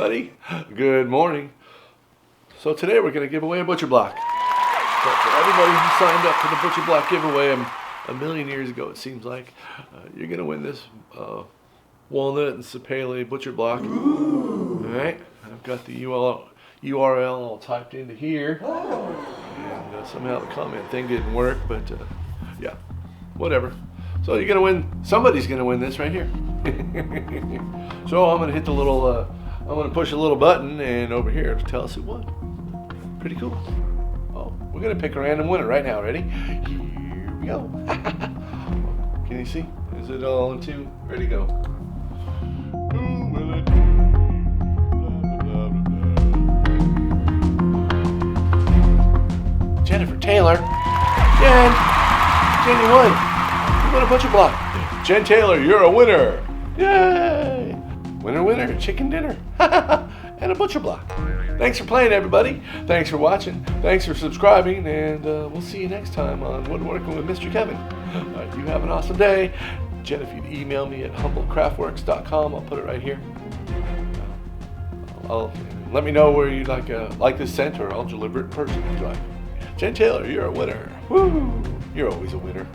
everybody. Good morning. So today we're going to give away a butcher block. So for everybody who signed up for the butcher block giveaway a million years ago, it seems like, you're going to win this walnut and sapele butcher block. All right. I've got the URL all typed into here. And somehow the comment thing didn't work, but yeah, whatever. So you're going to win. Somebody's going to win this right here. So I'm going to hit the little, I'm going to push a little button, and over here to tell us who won. Pretty cool. Oh, we're going to pick a random winner right now. Ready? Here we go. Can you see? Is it all in two? Ready, go. Who will it be? Jennifer Taylor. Jen, you won. You won a butcher block. Jen Taylor, you're a winner. Yay! Winner, winner, chicken dinner. And a butcher block. Thanks for playing, everybody. Thanks for watching. Thanks for subscribing. And we'll see you next time on Woodworking with Mr. Kevin. You have an awesome day. Jen, if you'd email me at HumboldtCraftworks.com, I'll put it right here. Let me know where you'd like this sent, or I'll deliver it in person if you like. Jen Taylor, you're a winner. Woo! You're always a winner.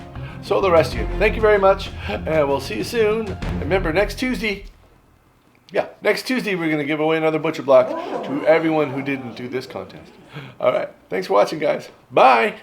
So the rest of you, thank you very much, and we'll see you soon. Remember, next Tuesday, we're going to give away another butcher block to everyone who didn't do this contest. All right, thanks for watching, guys. Bye.